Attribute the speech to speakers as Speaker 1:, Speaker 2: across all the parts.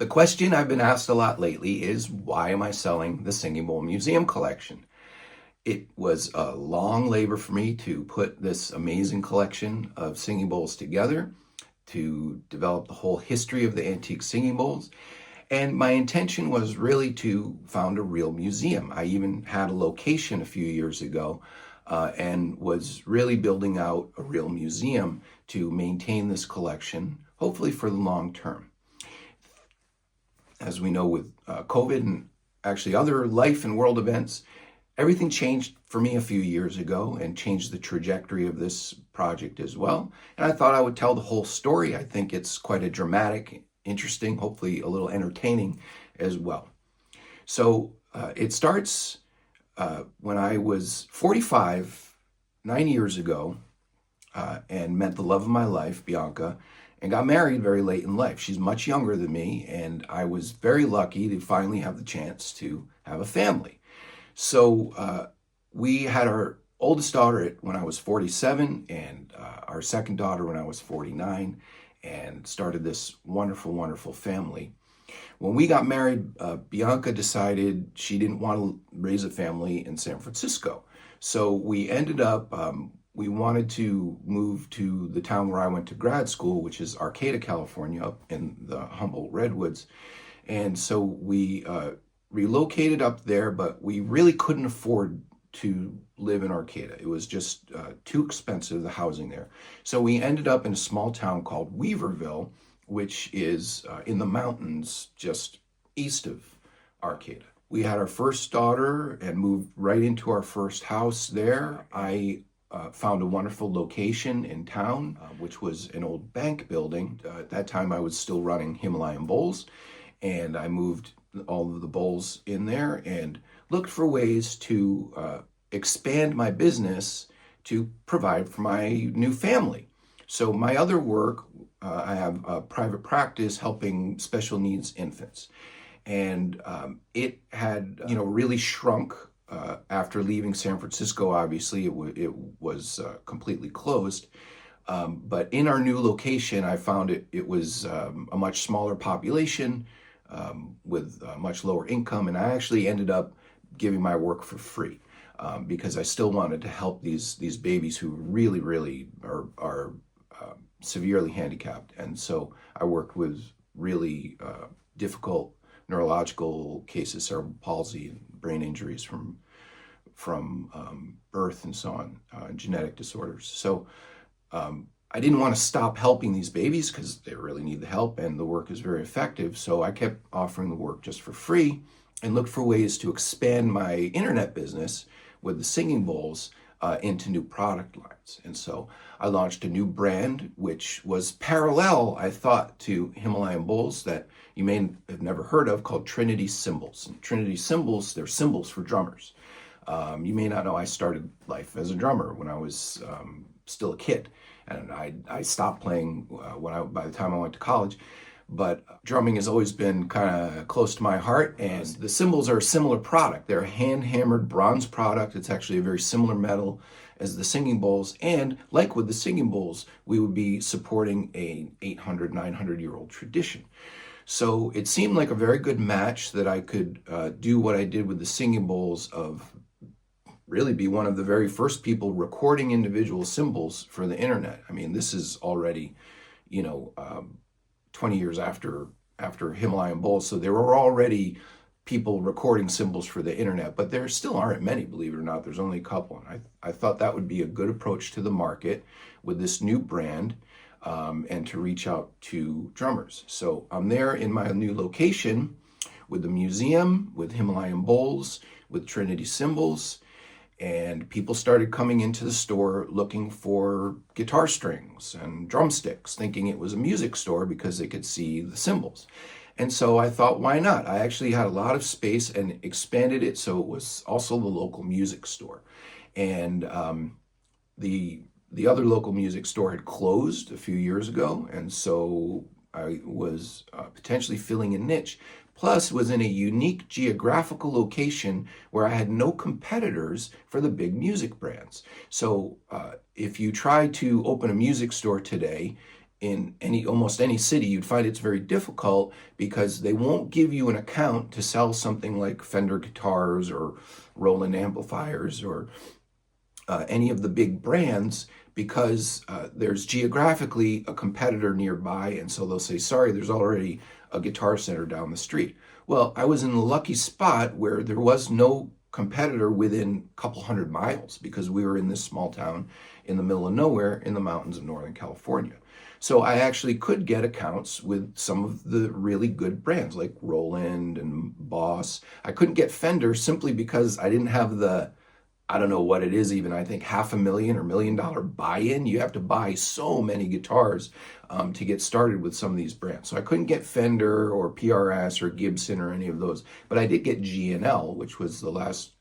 Speaker 1: The question I've been asked a lot lately is, why am I selling the Singing Bowl Museum collection? It was a long labor for me to put this amazing collection of singing bowls together, to develop the whole history of the antique singing bowls. And my intention was really to found a real museum. I even had a location a few years ago and was really building out a real museum to maintain this collection, hopefully for the long term. As we know, with COVID and actually other life and world events, everything changed for me a few years ago and changed the trajectory of this project as well. And I thought I would tell the whole story. I think it's quite a dramatic, interesting, hopefully a little entertaining as well. So it starts when I was 45, 9 years ago, and met the love of my life, Bianca, and got married very late in life. She's much younger than me, and I was very lucky to finally have the chance to have a family. So we had our oldest daughter when I was 47, and our second daughter when I was 49, and started this wonderful, wonderful family. When we got married, Bianca decided she didn't want to raise a family in San Francisco. So we ended up, we wanted to move to the town where I went to grad school, which is Arcata, California, up in the Humboldt Redwoods. And so we relocated up there, but we really couldn't afford to live in Arcata. It was just too expensive, the housing there. So we ended up in a small town called Weaverville, which is in the mountains just east of Arcata. We had our first daughter and moved right into our first house there. I found a wonderful location in town, which was an old bank building. At that time, I was still running Himalayan Bowls, and I moved all of the bowls in there and looked for ways to expand my business to provide for my new family. So my other work, I have a private practice helping special needs infants. And it had, really shrunk after leaving San Francisco. Obviously, it was completely closed. But in our new location, I found it was a much smaller population with much lower income. And I actually ended up giving my work for free because I still wanted to help these babies who really, really are severely handicapped. And so I worked with really difficult neurological cases, cerebral palsy, brain injuries from birth and so on, genetic disorders. So I didn't want to stop helping these babies because they really need the help and the work is very effective. So I kept offering the work just for free and looked for ways to expand my internet business with the singing bowls into new product lines. And so I launched a new brand, which was parallel, I thought, to Himalayan Bowls that you may have never heard of, called Trinity Cymbals. And Trinity Cymbals, they're cymbals for drummers. You may not know I started life as a drummer when I was still a kid. And I stopped playing by the time I went to college. But drumming has always been kind of close to my heart, and the cymbals are a similar product. They're a hand-hammered bronze product. It's actually a very similar metal as the singing bowls, and like with the singing bowls, we would be supporting a 800, 900-year-old tradition. So it seemed like a very good match that I could do what I did with the singing bowls of really be one of the very first people recording individual cymbals for the internet. I mean, this is already, 20 years after Himalayan Bowls, so there were already people recording cymbals for the internet, but there still aren't many, believe it or not. There's only a couple, and I thought that would be a good approach to the market with this new brand, and to reach out to drummers. So I'm there in my new location with the museum, with Himalayan Bowls, with Trinity Cymbals, and people started coming into the store looking for guitar strings and drumsticks, thinking it was a music store because they could see the cymbals. And so I thought, why not? I actually had a lot of space and expanded it so it was also the local music store. And the other local music store had closed a few years ago, and so I was potentially filling a niche. Plus, was in a unique geographical location where I had no competitors for the big music brands. So if you try to open a music store today in almost any city, you'd find it's very difficult because they won't give you an account to sell something like Fender guitars or Roland amplifiers or any of the big brands, because there's geographically a competitor nearby, and so they'll say, sorry, there's already a Guitar Center down the street. Well, I was in the lucky spot where there was no competitor within a couple 100 miles, because we were in this small town in the middle of nowhere in the mountains of Northern California. So I actually could get accounts with some of the really good brands like Roland and Boss. I couldn't get Fender simply because I didn't have the, I don't know what it is even, I think $500,000 or $1 million buy-in. You have to buy so many guitars to get started with some of these brands. So I couldn't get Fender or PRS or Gibson or any of those, but I did get G&L, which was the last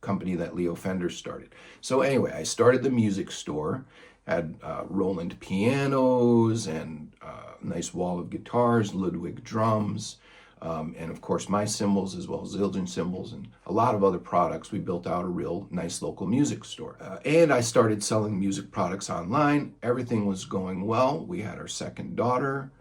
Speaker 1: company that Leo Fender started. So anyway, I started the music store, had Roland pianos and a nice wall of guitars, Ludwig drums, and of course my cymbals, as well as Zildjian cymbals and a lot of other products. We built out a real nice local music store. And I started selling music products online. Everything was going well. We had our second daughter.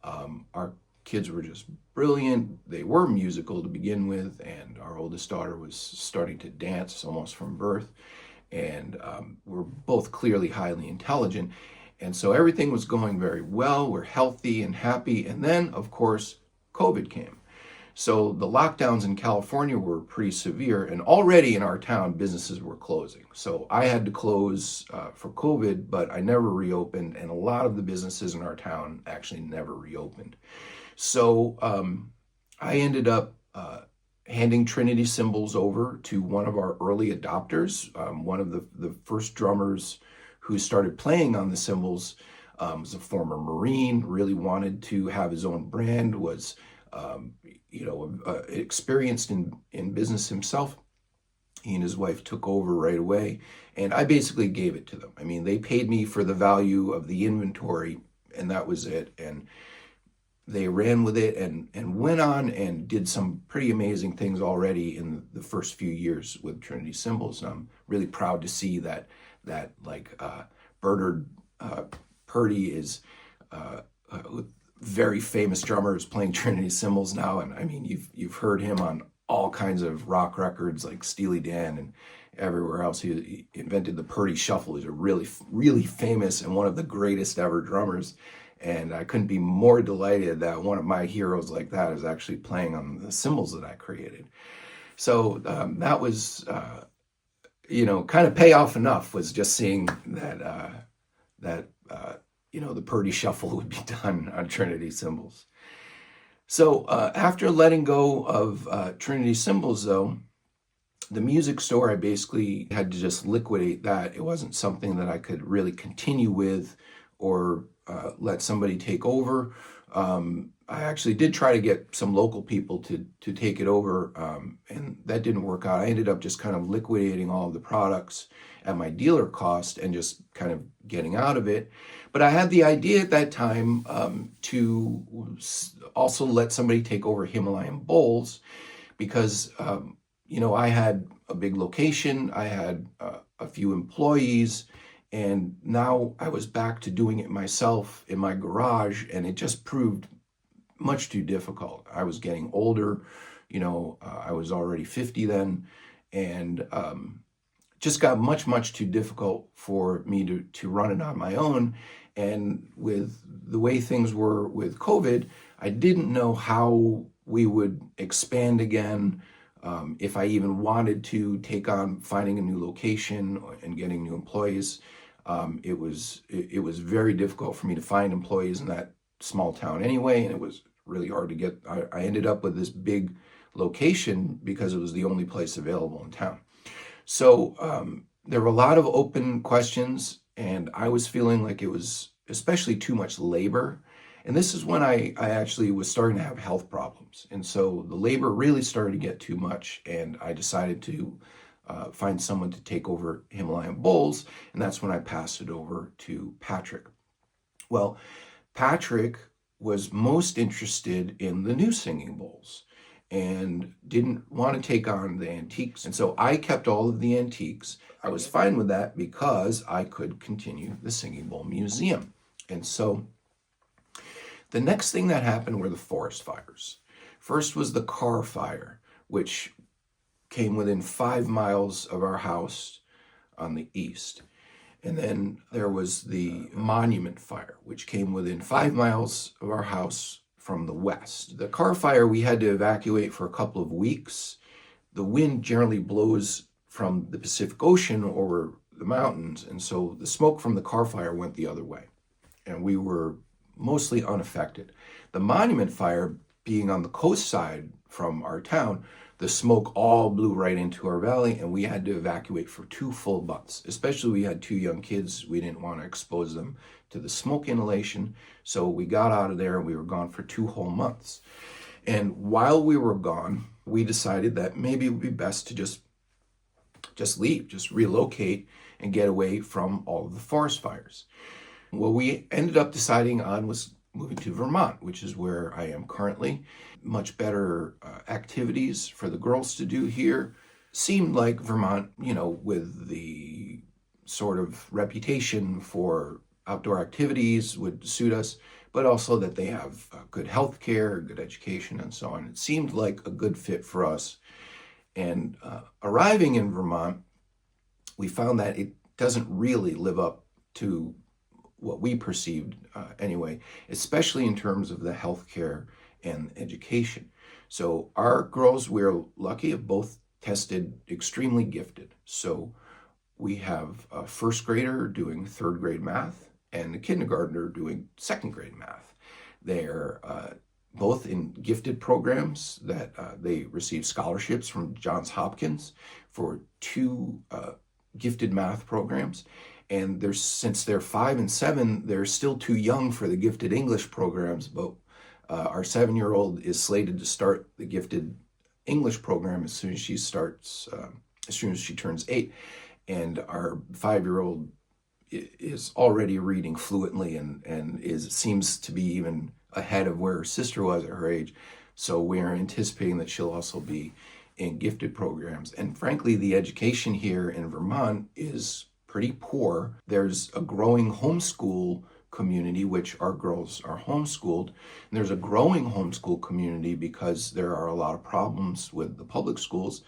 Speaker 1: Our kids were just brilliant. They were musical to begin with, and our oldest daughter was starting to dance almost from birth. And we're both clearly highly intelligent. And so everything was going very well. We're healthy and happy. And then, of course, COVID came. So the lockdowns in California were pretty severe, and already in our town, businesses were closing. So I had to close for COVID, but I never reopened, and a lot of the businesses in our town actually never reopened. So I ended up handing Trinity Cymbals over to one of our early adopters. One of the first drummers who started playing on the cymbals was a former Marine, really wanted to have his own brand, was experienced in business himself. He and his wife took over right away, and I basically gave it to them. I mean, they paid me for the value of the inventory, and that was it. And they ran with it and went on and did some pretty amazing things already in the first few years with Trinity Cymbals. And I'm really proud to see that Bernard Purdy is a very famous drummer, is playing Trinity Cymbals now. And I mean, you've heard him on all kinds of rock records like Steely Dan and everywhere else. He invented the Purdy Shuffle. He's a really, really famous and one of the greatest ever drummers. And I couldn't be more delighted that one of my heroes like that is actually playing on the cymbals that I created. So that was, kind of payoff enough, was just seeing that the Purdy Shuffle would be done on Trinity Cymbals. So after letting go of Trinity Cymbals, though, the music store, I basically had to just liquidate that. It wasn't something that I could really continue with or let somebody take over. I actually did try to get some local people to take it over, and that didn't work out. I ended up just kind of liquidating all of the products at my dealer cost and just kind of getting out of it. But I had the idea at that time to also let somebody take over Himalayan Bowls, because I had a big location, I had a few employees, and now I was back to doing it myself in my garage, and it just proved much too difficult. I was getting older, I was already 50 then, and just got much, much too difficult for me to run it on my own. And with the way things were with COVID, I didn't know how we would expand again, if I even wanted to take on finding a new location and getting new employees. It was very difficult for me to find employees in that small town anyway, and it was really hard to get. I ended up with this big location because it was the only place available in town. So there were a lot of open questions, and I was feeling like it was especially too much labor. And this is when I actually was starting to have health problems. And so the labor really started to get too much, and I decided to find someone to take over Himalayan Bowls, and that's when I passed it over to Patrick. Well, Patrick was most interested in the new singing bowls and didn't want to take on the antiques. And so I kept all of the antiques. I was fine with that because I could continue the Singing Bowl Museum. And so The next thing that happened were the forest fires. First was the Carr Fire, which came within 5 miles of our house on the east. And then there was the Monument Fire, which came within 5 miles of our house from the west. The Carr Fire, we had to evacuate for a couple of weeks. The wind generally blows from the Pacific Ocean over the mountains, and so the smoke from the Carr Fire went the other way, and we were mostly unaffected. The Monument Fire, being on the coast side from our town, the smoke all blew right into our valley, and we had to evacuate for 2 full months. Especially we had 2 young kids. We didn't want to expose them to the smoke inhalation, so we got out of there and we were gone for 2 whole months. And while we were gone, we decided that maybe it would be best to just leave, just relocate and get away from all of the forest fires. What we ended up deciding on was moving to Vermont, which is where I am currently. Much better activities for the girls to do here. Seemed like Vermont, with the sort of reputation for outdoor activities would suit us, but also that they have good health care, good education, and so on. It seemed like a good fit for us. And arriving in Vermont, we found that it doesn't really live up to what we perceived anyway, especially in terms of the healthcare and education. So our girls, we're lucky, have both tested extremely gifted. So we have a first grader doing 3rd grade math and a kindergartner doing 2nd grade math. They're both in gifted programs that they receive scholarships from Johns Hopkins for 2 gifted math programs. And since they're 5 and 7, they're still too young for the gifted English programs, but our 7-year-old is slated to start the gifted English program as soon as she turns 8. And our 5-year-old is already reading fluently and seems to be even ahead of where her sister was at her age. So we're anticipating that she'll also be in gifted programs. And frankly, the education here in Vermont is pretty poor. There's a growing homeschool community, which our girls are homeschooled. And there's a growing homeschool community because there are a lot of problems with the public schools.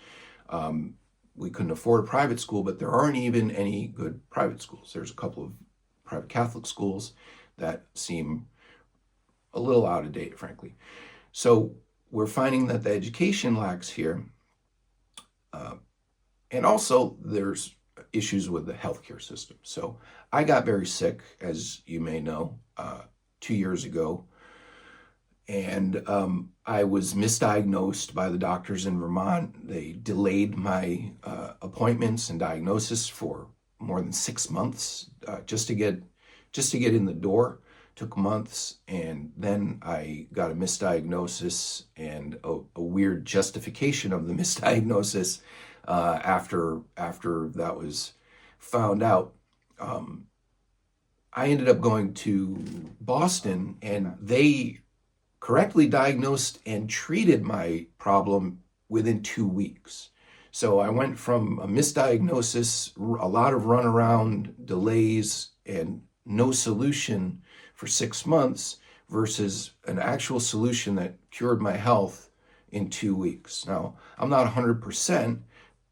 Speaker 1: We couldn't afford a private school, but there aren't even any good private schools. There's a couple of private Catholic schools that seem a little out of date, frankly. So we're finding that the education lacks here. And also there's issues with the healthcare system. So I got very sick, as you may know, 2 years ago. And I was misdiagnosed by the doctors in Vermont. They delayed my appointments and diagnosis for more than 6 months just to get in the door. Took months, and then I got a misdiagnosis and a weird justification of the misdiagnosis after that was found out. I ended up going to Boston, and they correctly diagnosed and treated my problem within 2 weeks. So I went from a misdiagnosis, a lot of runaround, delays, and no solution for 6 months versus an actual solution that cured my health in 2 weeks. Now, I'm not 100%,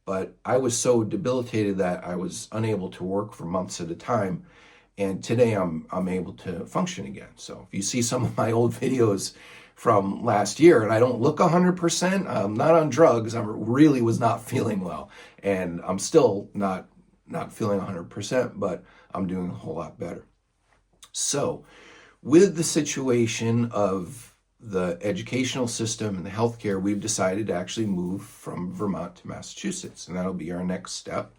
Speaker 1: but I was so debilitated that I was unable to work for months at a time. And today I'm able to function again. So if you see some of my old videos from last year and I don't look 100%, I'm not on drugs. I really was not feeling well. And I'm still not feeling 100%, but I'm doing a whole lot better. So with the situation of the educational system and the healthcare, we've decided to actually move from Vermont to Massachusetts, and that'll be our next step.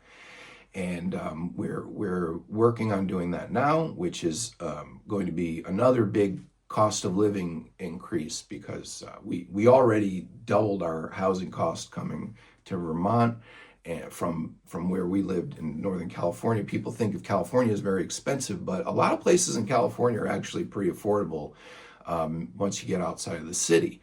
Speaker 1: And we're working on doing that now, which is going to be another big cost of living increase because we already doubled our housing cost coming to Vermont. And from where we lived in Northern California. People think of California as very expensive, but a lot of places in California are actually pretty affordable once you get outside of the city.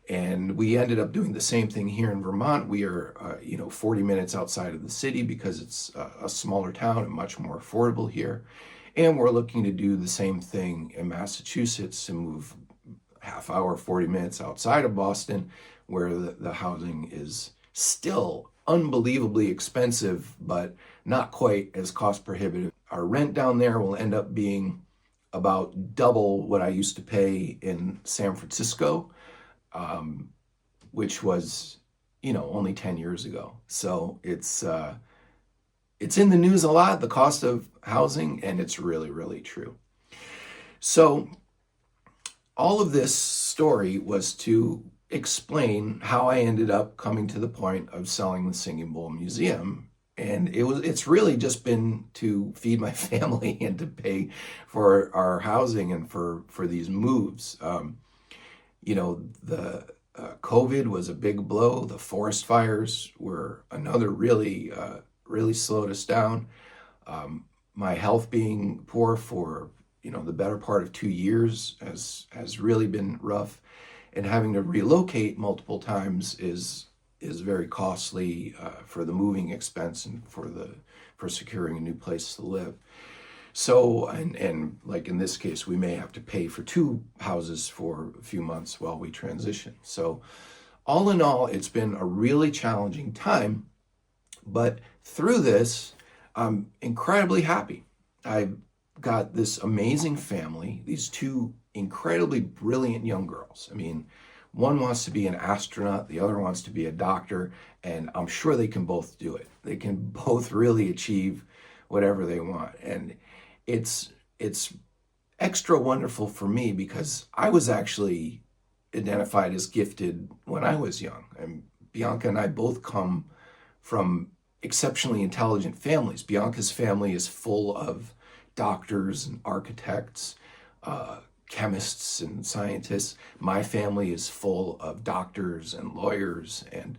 Speaker 1: And we ended up doing the same thing here in Vermont. We are 40 minutes outside of the city because it's a smaller town and much more affordable here. And we're looking to do the same thing in Massachusetts and move half hour, 40 minutes outside of Boston, where the housing is still unbelievably expensive, but not quite as cost prohibitive. Our rent down there will end up being about double what I used to pay in San Francisco, which was, only 10 years ago. So it's in the news a lot, the cost of housing, and it's really, really true. So all of this story was to explain how I ended up coming to the point of selling the Singing Bowl Museum. And it's really just been to feed my family and to pay for our housing and for these moves. The COVID was a big blow. The forest fires were another really slowed us down. My health being poor for the better part of 2 years has really been rough, and having to relocate multiple times is very costly for the moving expense and for securing a new place to live. So, and like in this case, we may have to pay for 2 houses for a few months while we transition. So all in all, it's been a really challenging time, but through this, I'm incredibly happy. I've got this amazing family, these 2 incredibly brilliant young girls. I mean, one wants to be an astronaut, the other wants to be a doctor, and I'm sure they can both do it. They can both really achieve whatever they want. And it's extra wonderful for me because I was actually identified as gifted when I was young. And Bianca and I both come from exceptionally intelligent families. Bianca's family is full of doctors and architects, chemists and scientists. My family is full of doctors and lawyers and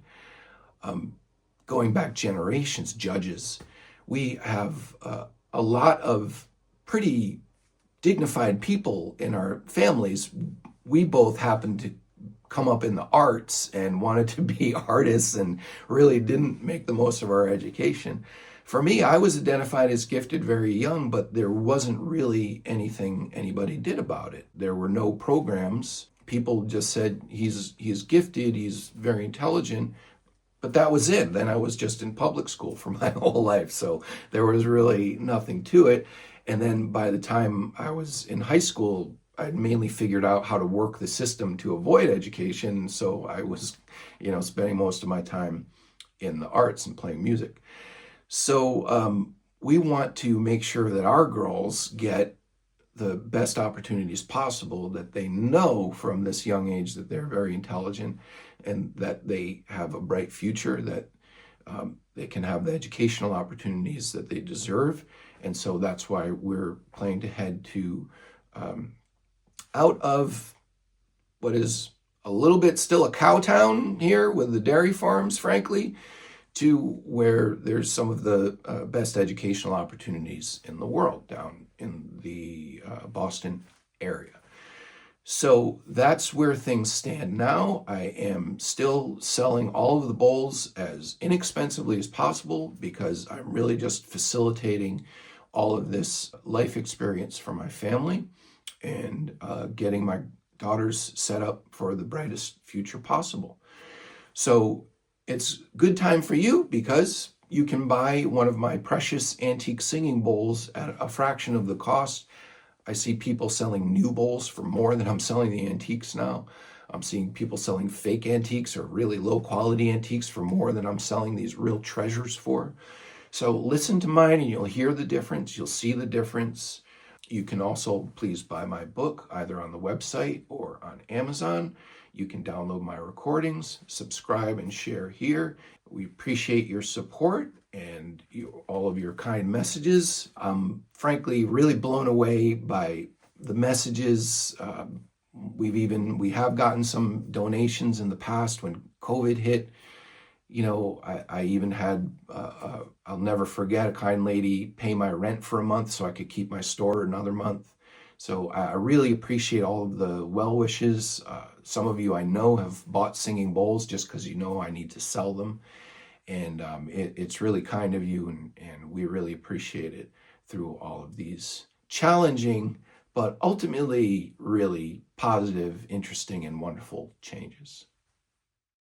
Speaker 1: going back generations, judges. We have a lot of pretty dignified people in our families. We both happen to come up in the arts and wanted to be artists and really didn't make the most of our education. For me, I was identified as gifted very young, but there wasn't really anything anybody did about it. There were no programs. People just said, he's gifted, he's very intelligent, but that was it. Then I was just in public school for my whole life, so there was really nothing to it. And then by the time I was in high school, I'd mainly figured out how to work the system to avoid education. So I was, spending most of my time in the arts and playing music. So we want to make sure that our girls get the best opportunities possible, that they know from this young age that they're very intelligent and that they have a bright future, that they can have the educational opportunities that they deserve. And so that's why we're planning to head to out of what is a little bit still a cow town here with the dairy farms, frankly, to where there's some of the best educational opportunities in the world down in the Boston area. So that's where things stand now. I am still selling all of the bowls as inexpensively as possible because I'm really just facilitating all of this life experience for my family and getting my daughters set up for the brightest future possible. So it's good time for you because you can buy one of my precious antique singing bowls at a fraction of the cost. I see people selling new bowls for more than I'm selling the antiques now. I'm seeing people selling fake antiques or really low quality antiques for more than I'm selling these real treasures for. So listen to mine and you'll hear the difference. You'll see the difference. You can also please buy my book either on the website or on Amazon. You can download my recordings, subscribe and share here. We appreciate your support and all of your kind messages. I'm frankly really blown away by the messages. We have gotten some donations in the past when COVID hit. I even had, I'll never forget, a kind lady pay my rent for a month so I could keep my store another month. So I really appreciate all of the well wishes. Some of you I know have bought singing bowls just because I need to sell them. And it's really kind of you, and we really appreciate it through all of these challenging but ultimately really positive, interesting, and wonderful changes.